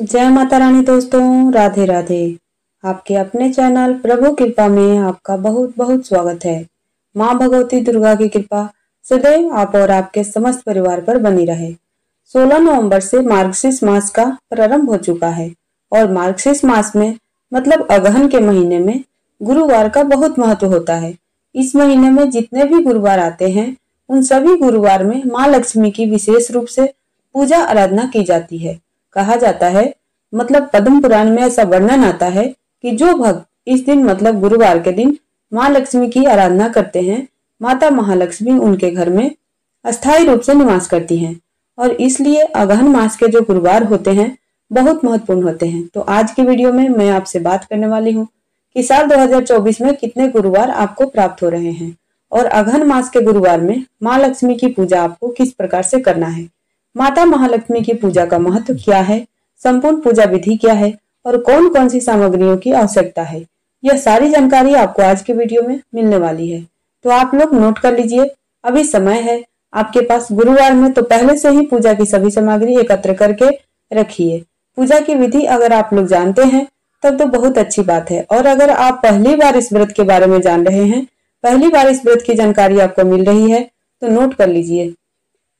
जय माता रानी दोस्तों, राधे राधे। आपके अपने चैनल प्रभु कृपा में आपका बहुत बहुत स्वागत है। माँ भगवती दुर्गा की कृपा सदैव आप और आपके समस्त परिवार पर बनी रहे। 16 नवंबर से मार्गशीर्ष मास का प्रारंभ हो चुका है और मार्गशीर्ष मास में मतलब अगहन के महीने में गुरुवार का बहुत महत्व होता है। इस महीने में जितने भी गुरुवार आते हैं उन सभी गुरुवार में माँ लक्ष्मी की विशेष रूप से पूजा आराधना की जाती है। कहा जाता है मतलब पद्म पुराण में ऐसा वर्णन आता है कि जो भक्त इस दिन मतलब गुरुवार के दिन माँ लक्ष्मी की आराधना करते हैं, माता महालक्ष्मी उनके घर में अस्थायी रूप से निवास करती हैं और इसलिए अगहन मास के जो गुरुवार होते हैं बहुत महत्वपूर्ण होते हैं। तो आज की वीडियो में मैं आपसे बात करने वाली हूँ कि साल 2024 में कितने गुरुवार आपको प्राप्त हो रहे हैं और अगहन मास के गुरुवार में माँ लक्ष्मी की पूजा आपको किस प्रकार से करना है, माता महालक्ष्मी की पूजा का महत्व क्या है, संपूर्ण पूजा विधि क्या है और कौन कौन सी सामग्रियों की आवश्यकता है, यह सारी जानकारी आपको आज के वीडियो में मिलने वाली है। तो आप लोग नोट कर लीजिए, अभी समय है आपके पास गुरुवार में, तो पहले से ही पूजा की सभी सामग्री एकत्र करके रखिए। पूजा की विधि अगर आप लोग जानते हैं तब तो बहुत अच्छी बात है, और अगर आप पहली बार इस व्रत के बारे में जान रहे हैं, पहली बार इस व्रत की जानकारी आपको मिल रही है, तो नोट कर लीजिए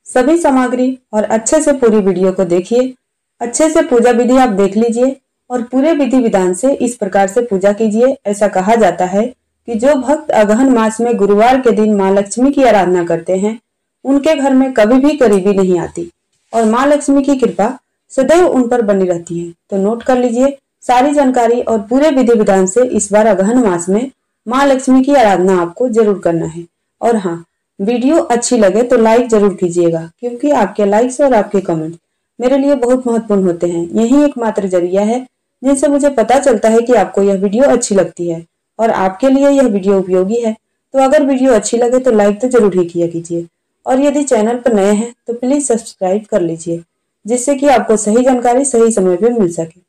सभी सामग्री और अच्छे से पूरी वीडियो को देखिए। अच्छे से पूजा विधि आप देख लीजिए और पूरे विधि विधान से इस प्रकार से पूजा कीजिए। ऐसा कहा जाता है कि जो भक्त अगहन मास में गुरुवार के दिन माँ लक्ष्मी की आराधना करते हैं उनके घर में कभी भी गरीबी नहीं आती और माँ लक्ष्मी की कृपा सदैव उन पर बनी रहती है। तो नोट कर लीजिए सारी जानकारी और पूरे विधि विधान से इस बार अगहन मास में माँ लक्ष्मी की आराधना आपको जरूर करना है। और हाँ, वीडियो अच्छी लगे तो लाइक जरूर कीजिएगा, क्योंकि आपके लाइक्स और आपके कमेंट मेरे लिए बहुत महत्वपूर्ण होते हैं। यही एकमात्र जरिया है जिनसे मुझे पता चलता है कि आपको यह वीडियो अच्छी लगती है और आपके लिए यह वीडियो उपयोगी है। तो अगर वीडियो अच्छी लगे तो लाइक तो जरूर ही किया कीजिए, और यदि चैनल पर नए हैं तो प्लीज सब्सक्राइब कर लीजिए, जिससे कि आपको सही जानकारी सही समय पर मिल सके।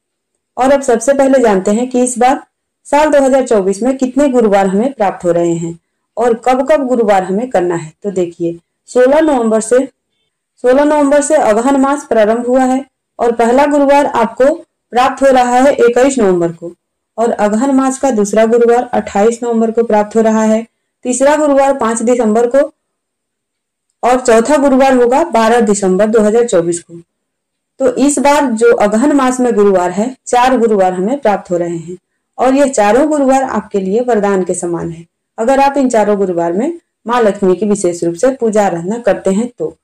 और अब सबसे पहले जानते हैं कि इस बार साल 2024 में कितने गुरुवार हमें प्राप्त हो रहे हैं और कब कब गुरुवार हमें करना है। तो देखिए 16 नवंबर से अगहन मास प्रारंभ हुआ है और पहला गुरुवार आपको प्राप्त हो रहा है 21 नवंबर को, और अगहन मास का दूसरा गुरुवार 28 नवंबर को प्राप्त हो रहा है, तीसरा गुरुवार 5 दिसंबर को और चौथा गुरुवार होगा 12 दिसंबर 2024 को। तो इस बार जो अगहन मास में गुरुवार है 4 गुरुवार हमें प्राप्त हो रहे हैं और ये चारों गुरुवार आपके लिए वरदान के समान है अगर आप इन चारों गुरुवार में माँ लक्ष्मी की विशेष रूप से पूजा आराधना करते हैं। तो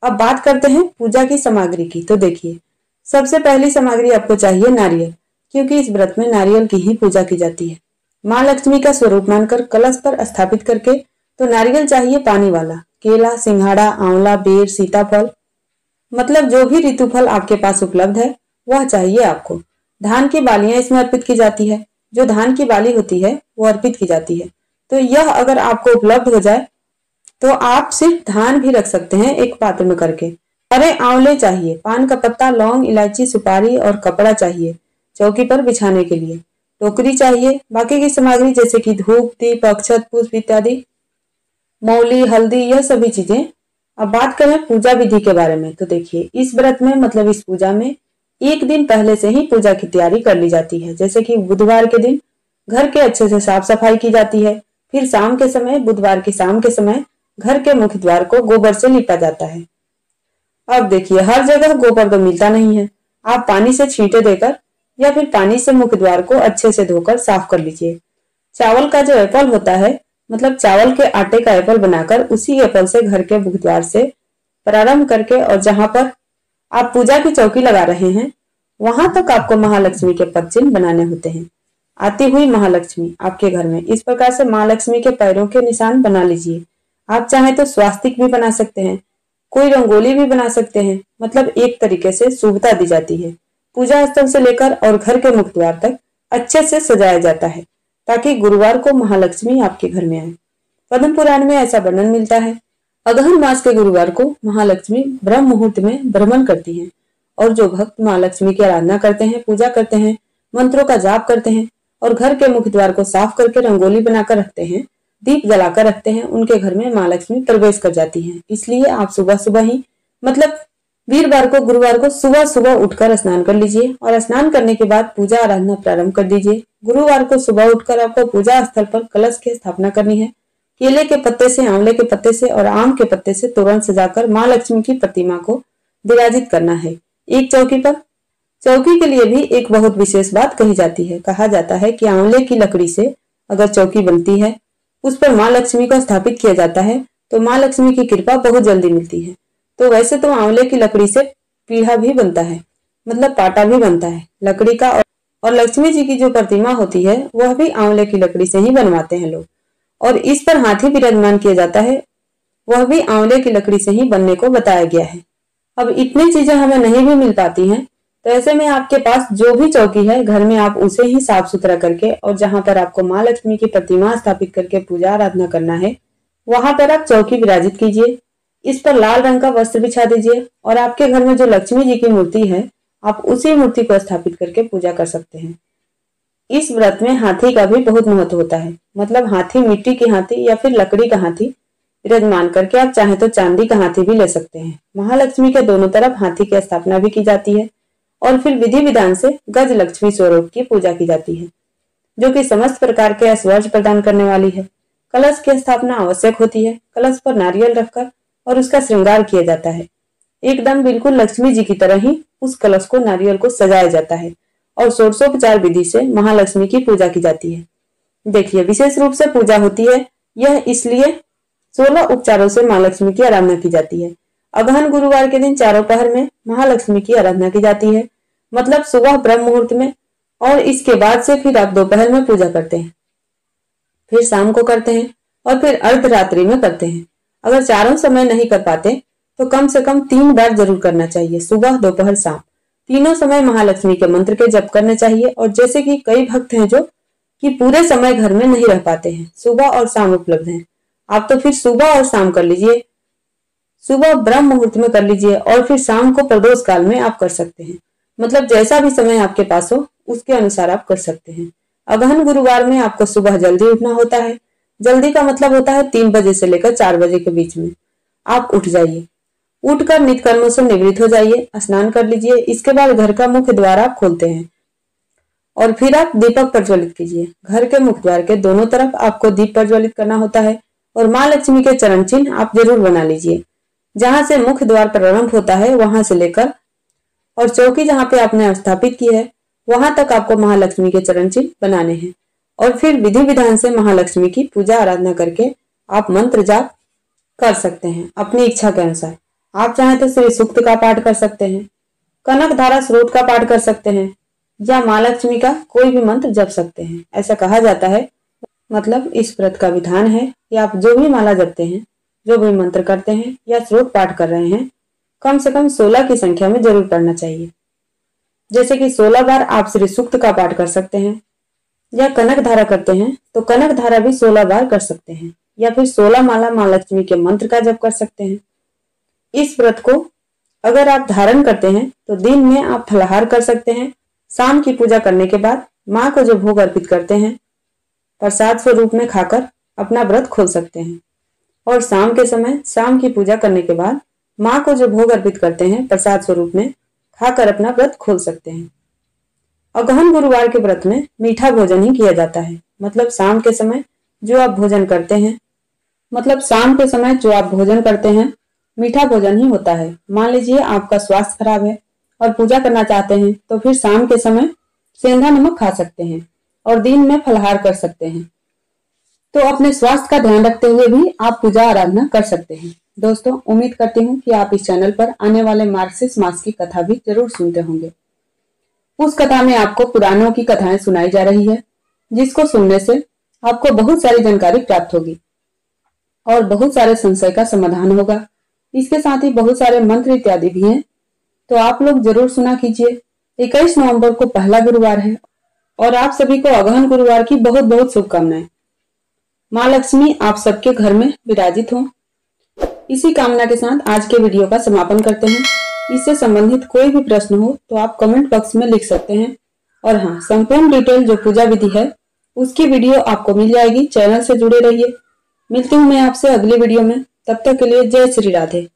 अब बात करते हैं पूजा की सामग्री की। तो देखिए सबसे पहली सामग्री आपको चाहिए नारियल, क्योंकि इस व्रत में नारियल की ही पूजा की जाती है। माँ लक्ष्मी का स्वरूप मानकर कलश पर स्थापित करके तो नारियल चाहिए पानी वाला, केला, सिंघाड़ा, आंवला, बेर, सीताफल, मतलब जो भी ऋतु फल आपके पास उपलब्ध है वह चाहिए आपको। धान की बालियां इसमें अर्पित की जाती है, जो धान की बाली होती है वो अर्पित की जाती है। तो यह अगर आपको उपलब्ध हो जाए तो आप सिर्फ धान भी रख सकते हैं एक पात्र में करके। हरे आंवले चाहिए, पान का पत्ता, लौंग, इलायची, सुपारी और कपड़ा चाहिए चौकी पर बिछाने के लिए, टोकरी चाहिए। बाकी की सामग्री जैसे कि धूप, दीप, अक्षत, पुष्प इत्यादि, मौली, हल्दी, यह सभी चीजें। अब बात करें पूजा विधि के बारे में। तो देखिए इस व्रत में मतलब इस पूजा में एक दिन पहले से ही पूजा की तैयारी कर ली जाती है। जैसे कि बुधवार के दिन घर के अच्छे से साफ सफाई की जाती है, फिर शाम के समय, बुधवार की शाम के समय घर के मुख्य द्वार को गोबर से लिपा जाता है। अब देखिए हर जगह गोबर तो मिलता नहीं है, आप पानी से छींटे देकर या फिर पानी से मुख्य द्वार को अच्छे से धोकर साफ कर लीजिए। चावल का जो एपल होता है, मतलब चावल के आटे का एपल बनाकर उसी एपल से घर के मुख्य द्वार से प्रारंभ करके और जहां पर आप पूजा की चौकी लगा रहे हैं वहां तक आपको महालक्ष्मी के पद चिन्ह बनाने होते हैं। आती हुई महालक्ष्मी आपके घर में इस प्रकार से माँ लक्ष्मी के पैरों के निशान बना लीजिए। आप चाहें तो स्वास्तिक भी बना सकते हैं, कोई रंगोली भी बना सकते हैं, मतलब एक तरीके से शुभता दी जाती है। पूजा स्थल से लेकर और घर के मुख्य द्वार तक अच्छे से सजाया जाता है ताकि गुरुवार को महालक्ष्मी आपके घर में आए। पद्म पुराण में ऐसा वर्णन मिलता है। अगहन मास के गुरुवार को महालक्ष्मी ब्रह्म मुहूर्त में भ्रमण करती हैं और जो भक्त माँ लक्ष्मी की आराधना करते हैं, पूजा करते हैं, मंत्रों का जाप करते हैं और घर के मुख्य द्वार को साफ करके रंगोली बनाकर रखते हैं, दीप जलाकर रखते हैं, उनके घर में माँ लक्ष्मी प्रवेश कर जाती हैं। इसलिए आप सुबह सुबह ही मतलब वीरवार को गुरुवार को सुबह सुबह उठकर स्नान कर लीजिए और स्नान करने के बाद पूजा आराधना प्रारंभ कर दीजिए। गुरुवार को सुबह उठकर आपको पूजा स्थल पर कलश की स्थापना करनी है। केले के पत्ते से, आंवले के पत्ते से और आम के पत्ते से तोरण सजाकर माँ लक्ष्मी की प्रतिमा को विराजित करना है एक चौकी पर। चौकी के लिए भी एक बहुत विशेष बात कही जाती है। कहा जाता है कि आंवले की लकड़ी से अगर चौकी बनती है, उस पर माँ लक्ष्मी को स्थापित किया जाता है तो माँ लक्ष्मी की कृपा बहुत जल्दी मिलती है। तो वैसे तो आंवले की लकड़ी से पीढ़ा भी बनता है, मतलब पाटा भी बनता है लकड़ी का, और लक्ष्मी जी की जो प्रतिमा होती है वह भी आंवले की लकड़ी से ही बनवाते हैं लोग, और इस पर हाथी विराजमान किया जाता है, वह भी आंवले की लकड़ी से ही बनने को बताया गया है। अब इतनी चीजें हमें नहीं भी मिल पाती हैं, तो ऐसे में आपके पास जो भी चौकी है घर में आप उसे ही साफ सुथरा करके और जहां पर आपको माँ लक्ष्मी की प्रतिमा स्थापित करके पूजा आराधना करना है वहां पर आप चौकी विराजित कीजिए। इस पर लाल रंग का वस्त्र बिछा दीजिए और आपके घर में जो लक्ष्मी जी की मूर्ति है आप उसी मूर्ति को स्थापित करके पूजा कर सकते हैं। इस व्रत में हाथी का भी बहुत महत्व होता है, मतलब हाथी मिट्टी के हाथी या फिर लकड़ी का हाथी विराजमान करके आप चाहे तो चांदी का हाथी भी ले सकते हैं। महालक्ष्मी के दोनों तरफ हाथी की स्थापना भी की जाती है और फिर विधि विधान से गज लक्ष्मी स्वरूप की पूजा की जाती है, जो कि समस्त प्रकार के ऐश्वर्य प्रदान करने वाली है। कलश की स्थापना आवश्यक होती है। कलश पर नारियल रखकर और उसका श्रृंगार किया जाता है। एकदम बिल्कुल लक्ष्मी जी की तरह ही उस कलश को, नारियल को सजाया जाता है और षोडशोपचार विधि से महालक्ष्मी की पूजा की जाती है। देखिए, विशेष रूप से पूजा होती है यह इसलिए 16 उपचारों से माँ लक्ष्मी की आराधना की जाती है। अगहन गुरुवार के दिन चारों पहर में महालक्ष्मी की आराधना की जाती है, मतलब सुबह ब्रह्म मुहूर्त में, और इसके बाद से फिर आप दोपहर में पूजा करते हैं, फिर शाम को करते हैं और फिर अर्धरात्रि में करते हैं। अगर चारों समय नहीं कर पाते तो कम से कम 3 बार जरूर करना चाहिए, सुबह दोपहर शाम। तीनों समय महालक्ष्मी के मंत्र के जप करने चाहिए। और जैसे कि कई भक्त हैं जो कि पूरे समय घर में नहीं रह पाते हैं, सुबह और शाम उपलब्ध हैं, आप तो फिर सुबह और शाम कर लीजिए। सुबह ब्रह्म मुहूर्त में कर लीजिए और फिर शाम को प्रदोष काल में आप कर सकते हैं, मतलब जैसा भी समय आपके पास हो उसके अनुसार आप कर सकते हैं। अगहन गुरुवार में आपको सुबह जल्दी उठना होता है। जल्दी का मतलब होता है 3 बजे से लेकर 4 बजे के बीच में आप उठ जाइए। उठकर नित्य कर्मों से निवृत्त हो जाइए, स्नान कर लीजिए। इसके बाद घर का मुख्य द्वार आप खोलते हैं और फिर आप दीपक प्रज्वलित कीजिए। घर के मुख्य द्वार के दोनों तरफ आपको दीप प्रज्वलित करना होता है और माँ लक्ष्मी के चरण चिन्ह आप जरूर बना लीजिए। जहां से मुख्य द्वार प्रारंभ होता है वहां से लेकर और चौकी जहां पे आपने स्थापित की है वहां तक आपको महालक्ष्मी के चरण चिन्ह बनाने हैं। और फिर विधि विधान से महालक्ष्मी की पूजा आराधना करके आप मंत्र जाप कर सकते हैं अपनी इच्छा के अनुसार। आप चाहें तो श्री सूक्त का पाठ कर सकते हैं, कनक धारा स्रोत का पाठ कर सकते हैं या माँ लक्ष्मी का कोई भी मंत्र जप सकते हैं। ऐसा कहा जाता है, मतलब इस व्रत का विधान है कि आप जो भी माला जपते हैं, जो भी मंत्र करते हैं या स्रोत पाठ कर रहे हैं, कम से कम 16 की संख्या में जरूर पढ़ना चाहिए। जैसे कि 16 बार आप श्री सूक्त का पाठ कर सकते हैं, या कनक धारा करते हैं तो कनक धारा भी 16 बार कर सकते हैं, या फिर 16 माला माँ लक्ष्मी के मंत्र का जप कर सकते हैं। इस व्रत को अगर आप धारण करते हैं तो दिन में आप फलाहार कर सकते हैं। शाम की पूजा करने के बाद माँ को जो भोग अर्पित करते हैं प्रसाद स्वरूप में खाकर अपना व्रत खोल सकते हैं। और शाम के समय शाम की पूजा करने के बाद माँ को जो भोग अर्पित करते हैं प्रसाद स्वरूप में खाकर अपना व्रत खोल सकते हैं। अगहन गुरुवार के व्रत में मीठा भोजन ही किया जाता है, मतलब शाम के समय जो आप भोजन करते हैं मीठा भोजन ही होता है। मान लीजिए आपका स्वास्थ्य खराब है और पूजा करना चाहते हैं तो फिर शाम के समय सेंधा नमक खा सकते हैं और दिन में फलाहार कर सकते हैं। तो अपने स्वास्थ्य का ध्यान रखते हुए भी आप पूजा आराधना कर सकते हैं। दोस्तों, उम्मीद करती हूँ कि आप इस चैनल पर आने वाले मार्गशीर्ष मास की कथा भी जरूर सुनते होंगे। उस कथा में आपको पुराणों की कथाएं सुनाई जा रही है, जिसको सुनने से आपको बहुत सारी जानकारी प्राप्त होगी और बहुत सारे संशय का समाधान होगा। इसके साथ ही बहुत सारे मंत्र इत्यादि भी हैं, तो आप लोग जरूर सुना कीजिए। 21 नवंबर को पहला गुरुवार है और आप सभी को अगहन गुरुवार की बहुत बहुत शुभकामनाएं। माँ लक्ष्मी आप सबके घर में विराजित हो। इसी कामना के साथ आज के वीडियो का समापन करते हैं। इससे संबंधित कोई भी प्रश्न हो तो आप कमेंट बॉक्स में लिख सकते हैं। और हाँ, संपूर्ण डिटेल जो पूजा विधि है उसकी वीडियो आपको मिल जाएगी। चैनल से जुड़े रहिए। मिलती हूँ मैं आपसे अगले वीडियो में, तब तक के लिए जय श्री राधे।